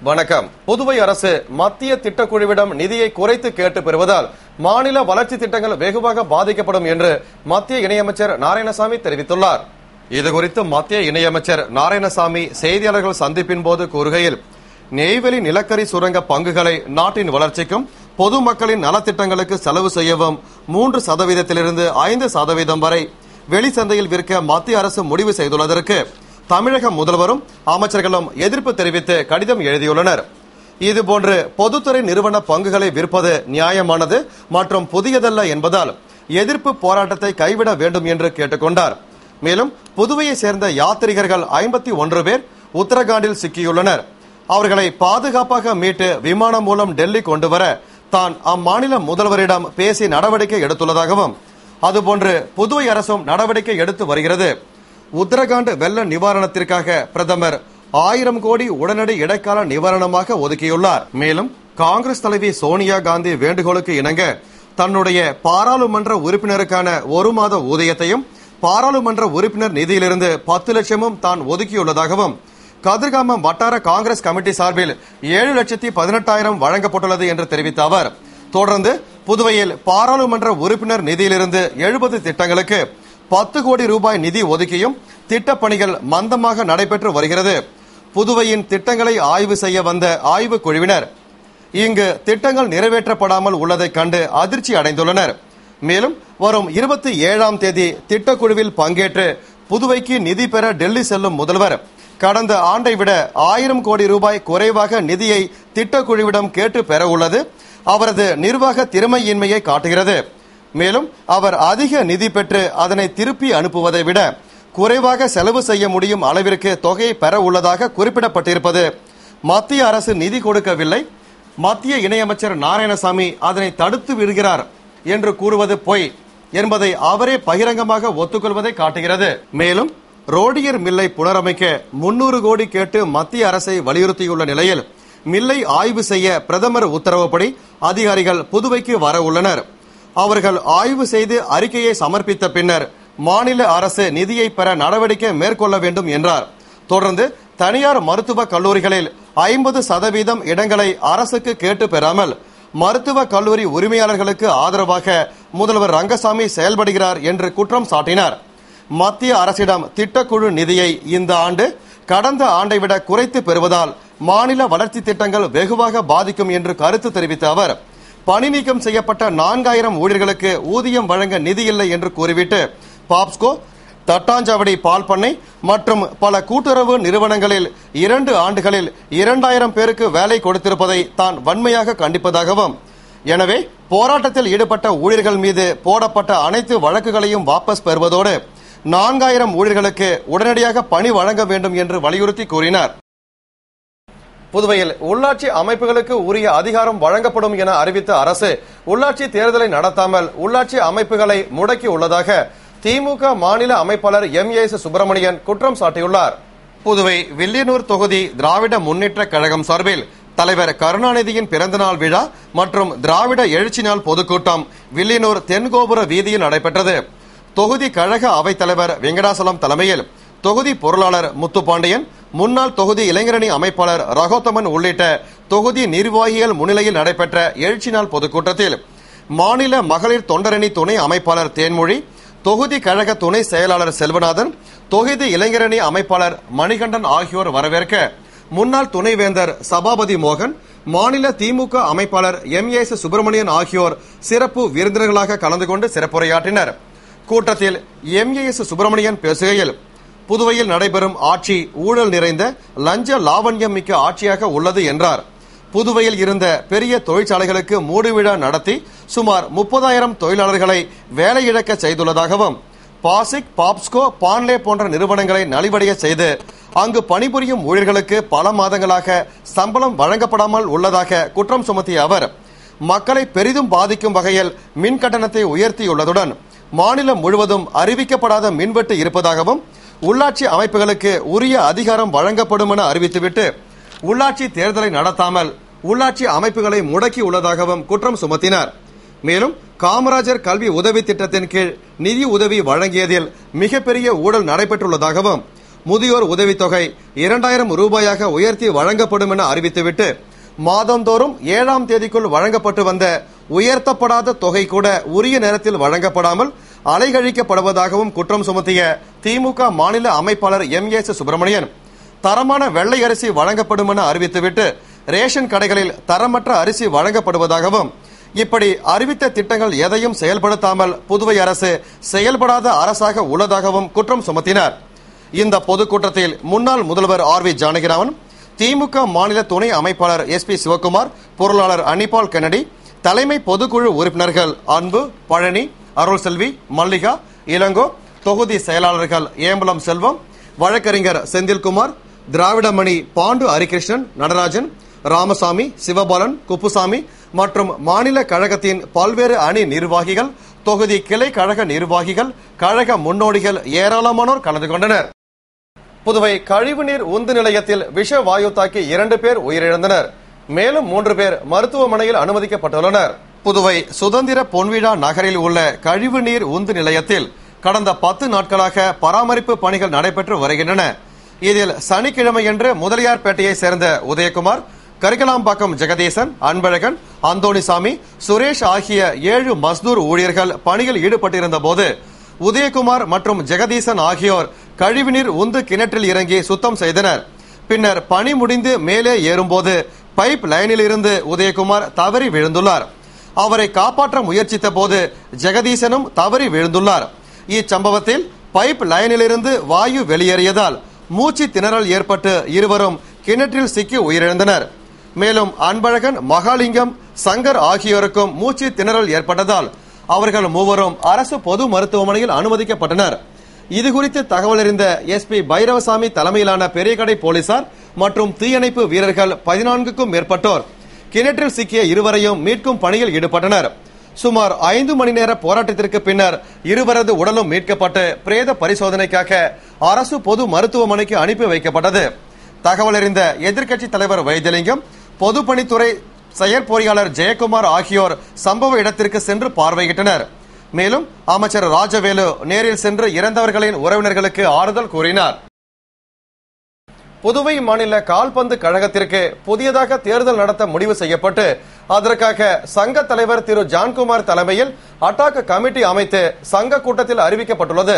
வணக்கம். புதுவை அரசு மத்திய திட்டக்குழுவிடம் நிதியை குறைத்து கேட்டு பெறுவதால் மாநில வளர்ச்சி திட்டங்கள் வெகுவாக பாதிக்கப்படும் என்று மத்திய இணையமைச்சர் நாராயணசாமி தெரிவித்துள்ளார். இதுகுறித்து மத்திய இணையமைச்சர் நாராயணசாமி செய்தியாளர்கள் சந்திப்பின் போது கூறுகையில், நெய்வேலி நிலக்கரி சுரங்க பங்குகளை நாட்டின் வளர்ச்சிக்கும் பொதுமக்களின் நலத்திட்டங்களுக்கு செலவு செய்யவும் 3% 5% வரை வெளிச்சந்தையில் விற்க மத்திய அரசு முடிவு செய்துள்ளதற்கு தமிழக முதல்வரும் அமைச்சர்களும் எதிர்ப்பு தெரிவித்து கடிதம் எழுதியுள்ளனர். இதுபோன்று பொதுத்துறை நிறுவன பங்குகளை விற்பது நியாயமானது மற்றும் புதியதல்ல என்பதால் எதிர்ப்பு போராட்டத்தை கைவிட வேண்டும் என்று கேட்டுக்கொண்டார். மேலும் புதுவையை சேர்ந்த யாத்ரீகர்கள் 51 பேர் உத்தரகாண்டில் சிக்கியுள்ளனர். அவர்களை பாதுகாப்பாக மீட்டு விமானம் மூலம் டெல்லி கொண்டு வர தான் அம்மாநில முதல்வரிடம் பேசி நடவடிக்கை எடுத்துள்ளதாகவும், அதுபோன்று புதுவை அரசும் நடவடிக்கை எடுத்து வருகிறது. உத்தரகாண்ட் வெள்ள நிவாரணத்திற்காக பிரதமர் 1000 கோடி உடனடி இடைக்கால நிவாரணமாக ஒதுக்கியுள்ளார். மேலும் காங்கிரஸ் தலைவி சோனியா காந்தி வேண்டுகோளுக்கு இணங்க தன்னுடைய பாராளுமன்ற உறுப்பினருக்கான 1 மாத ஊதியத்தையும் பாராளுமன்ற உறுப்பினர் நிதியிலிருந்து 10 லட்சமும் தான் ஒதுக்கியுள்ளதாகவும், கதிர்காமம் வட்டார காங்கிரஸ் கமிட்டி சார்பில் 7,18,000 வழங்கப்பட்டுள்ளது என்று தெரிவித்த அவர், தொடர்ந்து புதுவையில் பாராளுமன்ற உறுப்பினர் நிதியிலிருந்து 70 திட்டங்களுக்கு 10 கோடி ரூபாய் நிதி ஒதுக்கியும் திட்டப்பணிகள் மந்தமாக நடைபெற்று வருகிறது. புதுவையின் திட்டங்களை ஆய்வு செய்ய வந்த ஆய்வு குழுவினர் இங்கு திட்டங்கள் நிறைவேற்றப்படாமல் உள்ளதை கண்டு அதிர்ச்சி அடைந்துள்ளனர். மேலும் வரும் 27ஆம் தேதி திட்டக்குழுவில் பங்கேற்று புதுவைக்கு நிதி பெற டெல்லி செல்லும் முதல்வர் கடந்த ஆண்டை விட 1000 கோடி ரூபாய் குறைவாக நிதியை திட்டக்குழுவிடம் கேட்டு பெற உள்ளது அவரது நிர்வாக திறமையின்மையை காட்டுகிறது. மேலும் அவர் அதிக நிதி பெற்று அதனை திருப்பி அனுப்புவதை விட குறைவாக செலவு செய்ய முடியும் அளவிற்கு தொகையை பெற உள்ளதாக குறிப்பிடப்பட்டிருப்பது மத்திய அரசு நிதி கொடுக்கவில்லை, மத்திய இணையமைச்சர் நாராயணசாமி அதனை தடுத்து விடுகிறார் என்று கூறுவது பொய் என்பதை அவரே பகிரங்கமாக ஒத்துக்கொள்வதை காட்டுகிறது. மேலும் ரோடியர் மில்லை புனரமைக்க 300 கோடி கேட்டு மத்திய அரசை வலியுறுத்தியுள்ள நிலையில் மில்லை ஆய்வு செய்ய பிரதமர் உத்தரவுப்படி அதிகாரிகள் புதுவைக்கு வர உள்ளனர். அவர்கள் ஆய்வு செய்து அறிக்கையை சமர்ப்பித்த பின்னர் மாநில அரசு நிதியை பெற நடவடிக்கை மேற்கொள்ள வேண்டும் என்றார். தொடர்ந்து தனியார் மருத்துவக் கல்லூரிகளில் 50% இடங்களை அரசுக்கு கேட்டு பெறாமல் மருத்துவக் கல்லூரி உரிமையாளர்களுக்கு ஆதரவாக முதல்வர் ரங்கசாமி செயல்படுகிறார் என்று குற்றம் சாட்டினார். மத்திய அரசிடம் திட்டக்குழு நிதியை இந்த ஆண்டு கடந்த ஆண்டை விட குறைத்து பெறுவதால் மாநில வளர்ச்சி திட்டங்கள் வெகுவாக பாதிக்கும் என்று கருத்து தெரிவித்த அவர், பணி நீக்கம் செய்யப்பட்ட 4000 ஊழியர்களுக்கு ஊதியம் வழங்க நிதி இல்லை என்று கூறிவிட்டு பாப்ஸ்கோ, தட்டாஞ்சாவடி பால் பண்ணை மற்றும் பல கூட்டுறவு நிறுவனங்களில் 2 ஆண்டுகளில் 2000 பேருக்கு வேலை கொடுத்திருப்பதை தான் வன்மையாக கண்டிப்பதாகவும், எனவே போராட்டத்தில் ஈடுபட்ட ஊழியர்கள் மீது போடப்பட்ட அனைத்து வழக்குகளையும் வாபஸ் பெறுவதோடு 4000 ஊழியர்களுக்கு உடனடியாக பணி வழங்க வேண்டும் என்று வலியுறுத்தி கூறினார். புதுவையில் உள்ளாட்சி அமைப்புகளுக்கு உரிய அதிகாரம் வழங்கப்படும் என அறிவித்த அரசு உள்ளாட்சி தேர்தலை நடத்தாமல் உள்ளாட்சி அமைப்புகளை முடக்கி உள்ளதாக திமுக மாநில அமைப்பாளர் MAS சுப்பிரமணியன் குற்றம் சாட்டியுள்ளார். புதுவை வில்லியனூர் தொகுதி திராவிட முன்னேற்ற கழகம் சார்பில் தலைவர் கருணாநிதியின் பிறந்தநாள் விழா மற்றும் திராவிட எழுச்சி நாள் பொதுக்கூட்டம் வில்லியனூர் தென்கோபுர வீதியில் நடைபெற்றது. தொகுதி கழக அவைத்தலைவர் வெங்கடாசலம் தலைமையில் தொகுதி பொருளாளர் முத்துப்பாண்டியன், முன்னாள் தொகுதி இளைஞரணி அமைப்பாளர் ரகோத்தமன் உள்ளிட்ட தொகுதி நிர்வாகிகள் முன்னிலையில் நடைபெற்ற எழுச்சி நாள் பொதுக்கூட்டத்தில் மாநில மகளிர் தொண்டரணி துணை அமைப்பாளர் தேன்மொழி, தொகுதி கழக துணை செயலாளர் செல்வநாதன், தொகுதி இளைஞரணி அமைப்பாளர் மணிகண்டன் ஆகியோர் வரவேற்க முன்னாள் துணைவேந்தர் சபாபதி மோகன், மாநில திமுக அமைப்பாளர் MAS சுப்பிரமணியன் ஆகியோர் சிறப்பு விருந்தினர்களாக கலந்து கொண்டு சிறப்புரையாற்றினர். கூட்டத்தில் MAS சுப்பிரமணியன் பேசுகையில், புதுவையில் நடைபெறும் ஆட்சி ஊழல் நிறைந்த லஞ்ச லாவண்யம் மிக்க ஆட்சியாக உள்ளது என்றார். புதுவையில் இருந்த பெரிய தொழிற்சாலைகளுக்கு மூடுவிழா நடத்தி சுமார் 30,000 தொழிலாளர்களை வேலையிழக்க செய்துள்ளதாகவும், பாசிக், பாப்ஸ்கோ, பான்லே போன்ற நிறுவனங்களை நலிவடைய செய்து அங்கு பணிபுரியும் ஊழியர்களுக்கு பல மாதங்களாக சம்பளம் வழங்கப்படாமல் உள்ளதாக குற்றம் சுமத்திய அவர், மக்களை பெரிதும் பாதிக்கும் வகையில் மின் கட்டணத்தை உயர்த்தியுள்ளதுடன் மாநிலம் முழுவதும் அறிவிக்கப்படாத மின்வெட்டு இருப்பதாகவும், உள்ளாட்சி அமைப்புகளுக்கு உரிய அதிகாரம் வழங்கப்படும் என அறிவித்துவிட்டு உள்ளாட்சி தேர்தலை நடத்தாமல் உள்ளாட்சி அமைப்புகளை முடக்கி உள்ளதாகவும் குற்றம் சுமத்தினார். மேலும் காமராஜர் கல்வி உதவி திட்டத்தின் கீழ் நிதி உதவி வழங்கியதில் மிகப்பெரிய ஊழல் நடைபெற்றுள்ளதாகவும், முதியோர் உதவித்தொகை 2000 ரூபாயாக உயர்த்தி வழங்கப்படும் என அறிவித்துவிட்டு மாதந்தோறும் 7ஆம் தேதிக்குள் வழங்கப்பட்டு வந்த உயர்த்தப்படாத தொகை கூட உரிய நேரத்தில் வழங்கப்படாமல் அலைகழிக்கப்படுவதாகவும் குற்றம் சுமத்திய திமுக மாநில அமைப்பாளர் எம்.எஸ். சுப்பிரமணியன் தரமான வெள்ளை அரிசி வழங்கப்படும் என அறிவித்துவிட்டு ரேஷன் கடைகளில் தரமற்ற அரிசி வழங்கப்படுவதாகவும் இப்படி அறிவித்த திட்டங்கள் எதையும் செயல்படுத்தாமல் புதுவை அரசு செயல்படாத அரசாக உள்ளதாகவும் குற்றம் சுமத்தினார். இந்த பொதுக்கூட்டத்தில் முன்னாள் முதல்வர் ஆர்.வி. ஜானகிராமன், திமுக மாநில துணை அமைப்பாளர் எஸ்.பி. சிவக்குமார், பொருளாளர் அனிபால் கென்னடி, தலைமை பொதுக்குழு உறுப்பினர்கள் அன்பு, பழனி, அருள்செல்வி, மல்லிகா, இளங்கோ, தொகுதி செயலாளர்கள் ஏம்பலம் செல்வம், வழக்கறிஞர் செந்தில்குமார், திராவிடமணி பாண்டு ஹரிகிருஷ்ணன், நடராஜன், ராமசாமி, சிவபாலன், குப்புசாமி மற்றும் மாநில கழகத்தின் பல்வேறு அணி நிர்வாகிகள், தொகுதி கிளை கழக நிர்வாகிகள், கழக முன்னோடிகள் ஏராளமானோர் கலந்து கொண்டனர். புதுவை கழிவுநீர் உந்து நிலையத்தில் விஷ வாயு தாக்கி 2 பேர் உயிரிழந்தனர். மேலும் 3 பேர் மருத்துவமனையில் அனுமதிக்கப்பட்டுள்ளனர். புதுவை சுதந்திர பொன்விழா நகரில் உள்ள கழிவுநீர் உந்து நிலையத்தில் கடந்த 10 நாட்களாக பராமரிப்பு பணிகள் நடைபெற்று வருகின்றன. இதில் சனிக்கிழமையன்று முதலியார்பேட்டையை சேர்ந்த உதயகுமார், கரிகலாம்பாக்கம் ஜெகதீசன், அன்பழகன், அந்தோணிசாமி, சுரேஷ் ஆகிய 7 மஸ்தூர் ஊழியர்கள் பணியில் ஈடுபட்டிருந்த போது உதயகுமார் மற்றும் ஜெகதீசன் ஆகியோர் கழிவுநீர் உந்து கிணற்றில் இறங்கி சுத்தம் செய்தனர். பின்னர் பணி முடிந்து மேலே ஏறும்போது பைப் லைனில் இருந்து உதயகுமார் தவறி விழுந்துள்ளார். அவரை காப்பாற்ற முயற்சித்த போது ஜெகதீசனும் தவறி விழுந்துள்ளார். இச்சம்பவத்தில் பைப் லைனிலிருந்து வாயு வெளியேறியதால் மூச்சு திணறல் ஏற்பட்டு இருவரும் கிணற்றில் சிக்கி உயிரிழந்தனர். மேலும் அன்பழகன், மகாலிங்கம், சங்கர் ஆகியோருக்கும் மூச்சு திணறல் ஏற்பட்டதால் அவர்கள் மூவரும் அரசு பொது மருத்துவமனையில் அனுமதிக்கப்பட்டனர். இதுகுறித்து தகவல் அறிந்த எஸ்.பி. பைரவசாமி தலைமையிலான பெரியகடை போலீசார் மற்றும் தீயணைப்பு வீரர்கள் 14க்கும் மேற்பட்டோர் கிணற்றில் சிக்கிய இருவரையும் மீட்கும் பணியில் ஈடுபட்டனர். சுமார் 5 மணி நேர போராட்டத்திற்கு பின்னர் இருவரது உடலும் மீட்கப்பட்டு பிரேத பரிசோதனைக்காக அரசு பொது மருத்துவமனைக்கு அனுப்பி வைக்கப்பட்டது. தகவல் அறிந்த எதிர்க்கட்சி தலைவர் வைத்தியலிங்கம், பொதுப்பணித்துறை செயற்பொறியாளர் ஜெயக்குமார் ஆகியோர் சம்பவ இடத்திற்கு சென்று பார்வையிட்டனர். மேலும் அமைச்சர் ராஜவேலு நேரில் சென்று இறந்தவர்களின் உறவினர்களுக்கு ஆறுதல் கூறினார். புதுவை மாநில கால்பந்து கழகத்திற்கு புதியதாக தேர்தல் நடத்த முடிவு செய்யப்பட்டு அதற்காக சங்க தலைவர் திரு ஜான்குமார் தலைமையில் அட்டாக் கமிட்டி அமைத்து சங்க கூட்டத்தில் அறிவிக்கப்பட்டுள்ளது.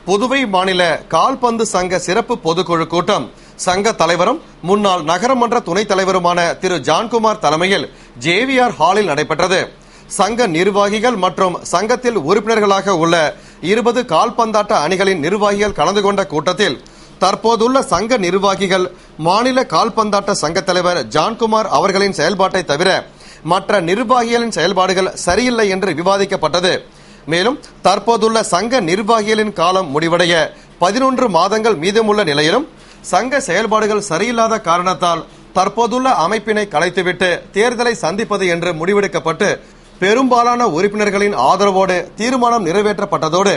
புதுவை மாநில கால்பந்து சங்க சிறப்பு பொதுக்குழு கூட்டம் சங்க தலைவரும் முன்னாள் நகரமன்ற துணைத் தலைவருமான திரு ஜான்குமார் தலைமையில் ஜேவிஆர் ஹாலில் நடைபெற்றது. சங்க நிர்வாகிகள் மற்றும் சங்கத்தில் உறுப்பினர்களாக உள்ள 20 கால்பந்தாட்ட அணிகளின் நிர்வாகிகள் கலந்து கொண்ட கூட்டத்தில் தற்போதுள்ள சங்க நிர்வாகிகள் மாநில கால்பந்தாட்ட சங்க தலைவர் ஜான்குமார் அவர்களின் செயல்பாட்டை தவிர மற்ற நிர்வாகிகளின் செயல்பாடுகள் சரியில்லை என்று விவாதிக்கப்பட்டது. மேலும் தற்போதுள்ள சங்க நிர்வாகிகளின் காலம் முடிவடைய 11 மாதங்கள் மீதமுள்ள நிலையிலும் சங்க செயல்பாடுகள் சரியில்லாத காரணத்தால் தற்போதுள்ள அமைப்பினை கலைத்துவிட்டு தேர்தலை சந்திப்பது என்று முடிவெடுக்கப்பட்டு பெரும்பாலான உறுப்பினர்களின் ஆதரவோடு தீர்மானம் நிறைவேற்றப்பட்டதோடு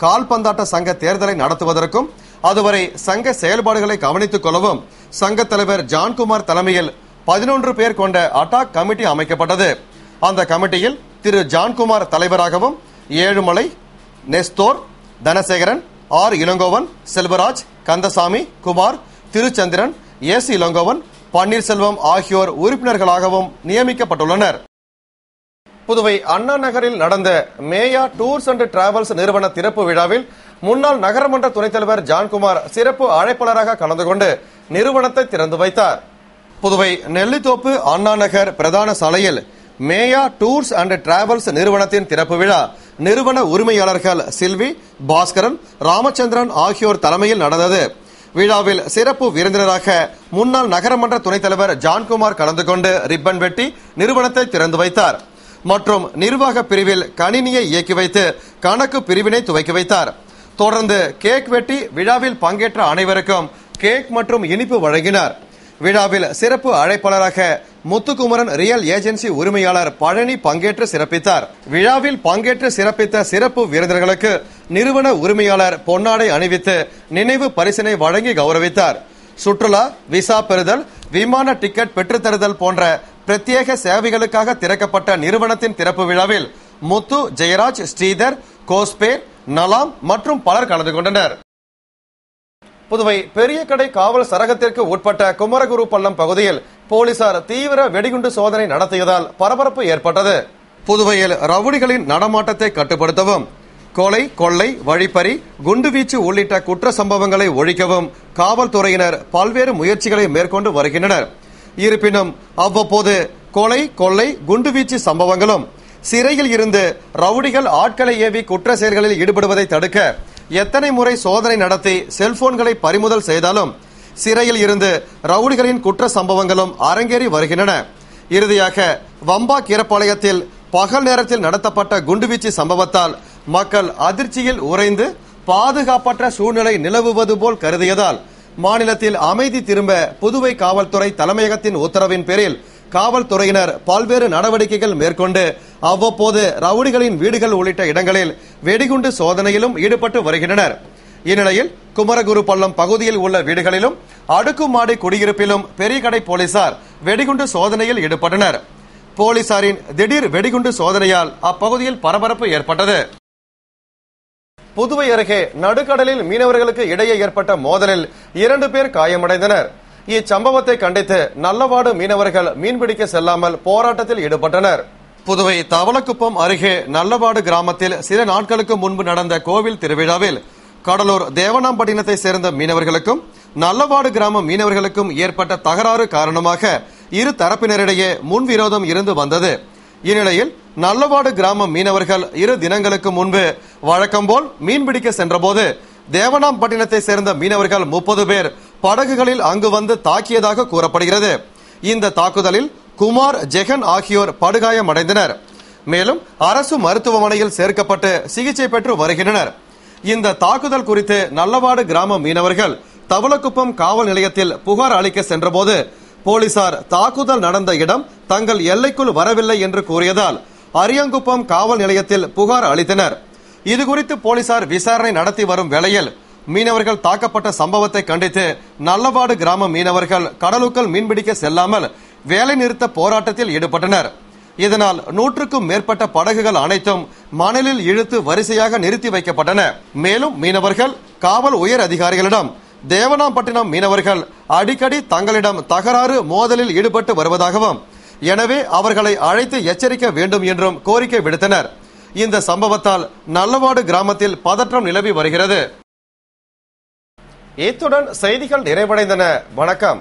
கால்பந்தாட்ட சங்க தேர்தலை நடத்துவதற்கும் அதுவரை சங்க செயல்பாடுகளை கவனித்துக் கொள்ளவும் சங்க தலைவர் ஜான்குமார் தலைமையில் 11 பேர் கொண்ட அட்டாக் கமிட்டி அமைக்கப்பட்டது. அந்த கமிட்டியில் திரு ஜான்குமார் தலைவராகவும் ஏழுமலை, நெஸ்தோர், தனசேகரன், ஆர் இளங்கோவன், செல்வராஜ், கந்தசாமி, குமார், திருச்சந்திரன், எஸ் இளங்கோவன், பன்னீர்செல்வம் ஆகியோர் உறுப்பினர்களாகவும் நியமிக்கப்பட்டுள்ளனர். புதுவை அண்ணா நகரில் நடந்த மேயா டூர்ஸ் அண்ட் டிராவல்ஸ் நிறுவன திறப்பு விழாவில் முன்னாள் நகரமன்ற துணைத் தலைவர் ஜான்குமார் சிறப்பு அழைப்பாளராக கலந்து கொண்டு நிறுவனத்தை திறந்து வைத்தார். புதுவை நெல்லித்தோப்பு அண்ணா நகர் பிரதான சாலையில் மேயா டூர்ஸ் அண்ட் டிராவல்ஸ் நிறுவனத்தின் திறப்பு விழா நிறுவன உரிமையாளர்கள் சில்வி, பாஸ்கரன், ராமச்சந்திரன் ஆகியோர் தலைமையில் நடந்தது. விழாவில் சிறப்பு விருந்தினராக முன்னாள் நகரமன்ற துணைத் தலைவர் ஜான்குமார் கலந்து கொண்டு ரிப்பன் வெட்டி நிறுவனத்தை திறந்து வைத்தார். மற்றும் நிர்வாக பிரிவில் கணினியை இயக்கி வைத்து கணக்கு பிரிவினை துவக்கி வைத்தார். தொடர்ந்து கேக் வெட்டி விழாவில் பங்கேற்ற அனைவருக்கும் கேக் மற்றும் இனிப்பு வழங்கினார். விழாவில் சிறப்பு அழைப்பாளராக முத்துக்குமரன் ரியல் ஏஜென்சி உரிமையாளர் பழனி பங்கேற்று சிறப்பித்தார். விழாவில் பங்கேற்று சிறப்பித்த சிறப்பு விருந்தினர்களுக்கு நிறுவன உரிமையாளர் பொன்னாடை அணிவித்து நினைவு பரிசினை வழங்கி கௌரவித்தார். சுற்றுலா, விசா பெறுதல், விமான டிக்கெட் பெற்றுத்தருதல் போன்ற பிரத்யேக சேவைகளுக்காக திறக்கப்பட்ட நிறுவனத்தின் திறப்பு விழாவில் முத்து, ஜெயராஜ், ஸ்ரீதர், கோஸ்பேர், நலாம் மற்றும் பலர் கலந்து கொண்டனர். புதுவை பெரியகடை காவல் சரகத்திற்கு உட்பட்ட குமரகுரு பள்ளம் பகுதியில் போலீசார் தீவிர வெடிகுண்டு சோதனை நடத்தியதால் பரபரப்பு ஏற்பட்டது. புதுவையில் ரவுடிகளின் நடமாட்டத்தை கட்டுப்படுத்தவும், கொலை, கொள்ளை, வழிப்பறி, குண்டுவீச்சு உள்ளிட்ட குற்ற சம்பவங்களை ஒழிக்கவும் காவல்துறையினர் பல்வேறு முயற்சிகளை மேற்கொண்டு வருகின்றனர். இருப்பினும் அவ்வப்போது கொலை, கொள்ளை, குண்டுவீச்சு சம்பவங்களும், சிறையில் இருந்து ரவுடிகள் ஆட்களை ஏவி குற்ற செயல்களில் ஈடுபடுவதை தடுக்க எத்தனை முறை சோதனை நடத்தி செல்போன்களை பறிமுதல் செய்தாலும் சிறையில் இருந்து ரவுடிகளின் குற்ற சம்பவங்களும் அரங்கேறி வருகின்றன. இறுதியாக வம்பா கீரப்பாளையத்தில் பகல் நேரத்தில் நடத்தப்பட்ட குண்டுவீச்சு சம்பவத்தால் மக்கள் அதிர்ச்சியில் உறைந்து பாதுகாப்பற்ற சூழ்நிலை நிலவுவது போல் கருதியதால் மாநிலத்தில் அமைதி திரும்ப புதுவை காவல்துறை தலைமையகத்தின் உத்தரவின் பேரில் காவல்துறையினர் பல்வேறு நடவடிக்கைகள் மேற்கொண்டு அவ்வப்போது ரவுடிகளின் வீடுகள் உள்ளிட்ட இடங்களில் வெடிகுண்டு சோதனையிலும் ஈடுபட்டு வருகின்றனர். இந்நிலையில் குமரகுரு பள்ளம் பகுதியில் உள்ள வீடுகளிலும் அடுக்குமாடி குடியிருப்பிலும் பெரியகடை போலீசார் வெடிகுண்டு சோதனையில் ஈடுபட்டனர். போலீசாரின் திடீர் வெடிகுண்டு சோதனையால் அப்பகுதியில் பரபரப்பு ஏற்பட்டது. புதுவை அருகே நடுக்கடலில் மீனவர்களுக்கு இடையே ஏற்பட்ட மோதலில் 2 பேர் காயமடைந்தனர். இச்சம்பவத்தை கண்டித்து நல்லவாடு மீனவர்கள் மீன்பிடிக்க செல்லாமல் போராட்டத்தில் ஈடுபட்டனர். புதுவை தவளக்குப்பம் அருகே நல்லவாடு கிராமத்தில் சில நாட்களுக்கு முன்பு நடந்த கோவில் திருவிழாவில் கடலூர் தேவனாம்பட்டினத்தை சேர்ந்த மீனவர்களுக்கும் நல்லவாடு கிராம மீனவர்களுக்கும் ஏற்பட்ட தகராறு காரணமாக இரு தரப்பினரிடையே முன்விரோதம் இருந்து வந்தது. இந்நிலையில் நல்லவாடு கிராம மீனவர்கள் 2 தினங்களுக்கு முன்பு வழக்கம்போல் மீன்பிடிக்க சென்றபோது தேவனாம்பட்டினத்தை சேர்ந்த மீனவர்கள் 30 பேர் படகுகளில் அங்கு வந்து தாக்கியதாக கூறப்படுகிறது. இந்த தாக்குதலில் குமார், ஜெகன் ஆகியோர் படுகாயமடைந்தனர். மேலும் அரசு மருத்துவமனையில் சேர்க்கப்பட்டு சிகிச்சை பெற்று வருகின்றனர். இந்த தாக்குதல் குறித்து நல்லவாடு கிராம மீனவர்கள் தவளக்குப்பம் காவல் நிலையத்தில் புகார் அளிக்க சென்றபோது போலீசார் தாக்குதல் நடந்த இடம் தங்கள் எல்லைக்குள் வரவில்லை என்று கூறியதால் அரியாங்குப்பம் காவல் நிலையத்தில் புகார் அளித்தனர். இதுகுறித்து போலீசார் விசாரணை நடத்தி வரும் வேளையில் மீனவர்கள் தாக்கப்பட்ட சம்பவத்தை கண்டித்து நல்லவாடு கிராம மீனவர்கள் கடலுக்குள் மீன்பிடிக்க செல்லாமல் வேலை நிறுத்த போராட்டத்தில் ஈடுபட்டனர். இதனால் 100க்கும் மேற்பட்ட படகுகள் அனைத்தும் மணலில் இழுத்து வரிசையாக நிறுத்தி வைக்கப்பட்டன. மேலும் மீனவர்கள் காவல் உயர் அதிகாரிகளிடம் தேவனாம்பட்டினம் மீனவர்கள் அடிக்கடி தங்களிடம் தகராறு மோதலில் ஈடுபட்டு வருவதாகவும், எனவே அவர்களை அழைத்து எச்சரிக்க வேண்டும் என்றும் கோரிக்கை விடுத்தனர். இந்த சம்பவத்தால் நல்லவாடு கிராமத்தில் பதற்றம் நிலவி வருகிறது. இத்துடன் செய்திகள் நிறைவடைந்தன. வணக்கம்.